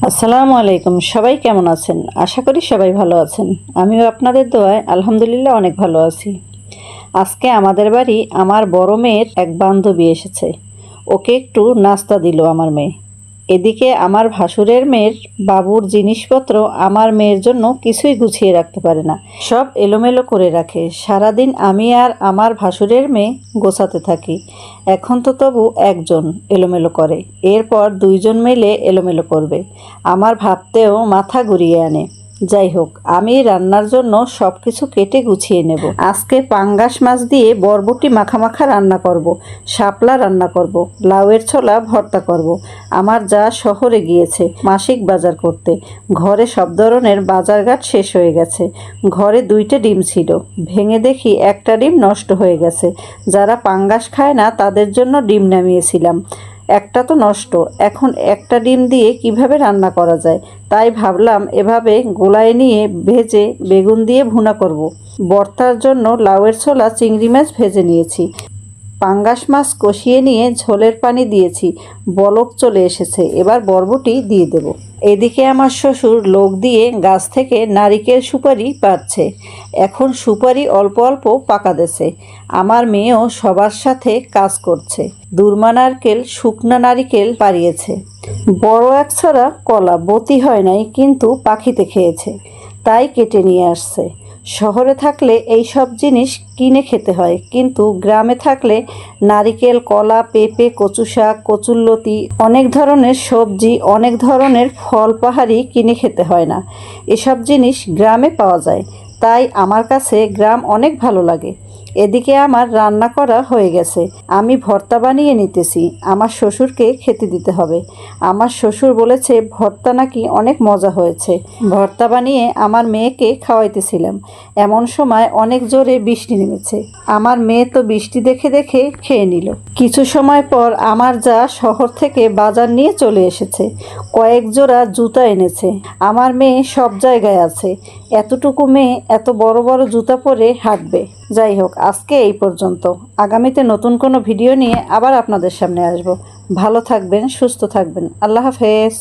আসসালামু আলাইকুম। সবাই কেমন আছেন? আশা করি সবাই ভালো আছেন। আমিও আপনাদের দোয়ায় আলহামদুলিল্লাহ অনেক ভালো আছি। আজকে আমাদের বাড়ি আমার বড় মেয়ের এক বান্ধবী এসেছে। ওকে একটু নাস্তা দিল আমার মেয়ে। এদিকে আমার ভাসুরের মেয়ের বাবুর জিনিসপত্র আমার মেয়ের জন্য কিছুই গুছিয়ে রাখতে পারে না, সব এলোমেলো করে রাখে। সারাদিন আমি আর আমার ভাসুরের মেয়ে গোছাতে থাকি। এখন তো তবু একজন এলোমেলো করে, এরপর দুইজন মিলে এলোমেলো করবে। আমার ভাবতেও মাথা ঘুরিয়ে আনে। যাই হোক, আমি রান্নার জন্য সব কিছু কেটে গুছিয়ে নেব। আজকে পাঙ্গাস মাছ দিয়ে বরবটি মাখা মাখা রান্না করব, শাপলা রান্না করব, লাউয়ের ছোলা ভর্তা করব। আমার যা শহরে গিয়েছে মাসিক বাজার করতে। ঘরে সব ধরনের বাজারঘাট শেষ হয়ে গেছে। ঘরে 2টে ডিম ছিল, ভেঙে দেখি একটা ডিম নষ্ট হয়ে গেছে। যারা পাঙ্গাস খায় না তাদের জন্য ডিম নামিয়েছিলাম, একটা তো নষ্ট। এখন একটা ডিম দিয়ে কিভাবে রান্না করা যায়, তাই ভাবলাম এভাবে গোলায় নিয়ে ভেজে বেগুন দিয়ে ভুনা করব। ভর্তার জন্য লাউয়ের ছোলা চিংড়ি মাছ ভেজে নিয়েছি। পাঙ্গাস মাছ কষিয়ে নিয়ে ঝোলের পানি দিয়েছি, বলক চলে এসেছে। এবার বরবটি দিয়ে দেব। এদিকে আমার শ্বশুর লোক দিয়ে গাছ থেকে নারিকেল সুপারি পাড়ছে। এখন সুপারি অল্প অল্প পাকা দেছে। আমার মেয়েও সবার সাথে কাজ করছে। দুর্মা নারকেল শুকনা নারিকেল পাড়িয়েছে। বড় এক ছড়া কলা বতি হয় নাই, কিন্তু পাখিতে খেয়েছে, তাই কেটে নিয়ে আসছে। শহরে থাকলে এই সব জিনিস কিনে খেতে হয়, কিন্তু গ্রামে থাকলে নারিকেল, কলা, পেঁপে, কচু শাক, কচুরলতি, অনেক ধরনের সবজি, অনেক ধরনের ফল পাহাড়ি কিনে খেতে হয় না। এসব জিনিস গ্রামে পাওয়া যায়, তাই আমার কাছে গ্রাম অনেক ভালো লাগে। এদিকে আমার রান্না করা হয়ে গেছে, আমি ভর্তা বানিয়ে নিতেছি। আমার শ্বশুরকে খেতে দিতে হবে। আমার শ্বশুর বলেছে ভর্তা নাকি অনেক মজা হয়েছে। ভর্তা বানিয়ে আমার মেয়েকে খাওয়াইতেছিলাম, এমন সময় অনেক জোরে বৃষ্টি নেমেছে। আমার মেয়ে তো বৃষ্টি দেখে দেখে খেয়ে নিল। কিছু সময় পর আমার যা শহর থেকে বাজার নিয়ে চলে এসেছে, কয়েক জোড়া জুতা এনেছে। আমার মেয়ে সব জায়গায় আছে, এতটুকু মেয়ে এত বড় বড় জুতা পরে হাঁটবে। যাই হোক, আজকে এই পর্যন্ত। আগামীতে নতুন কোনো ভিডিও নিয়ে আবার আপনাদের সামনে আসব। ভালো থাকবেন, সুস্থ থাকবেন। আল্লাহ হাফেজ।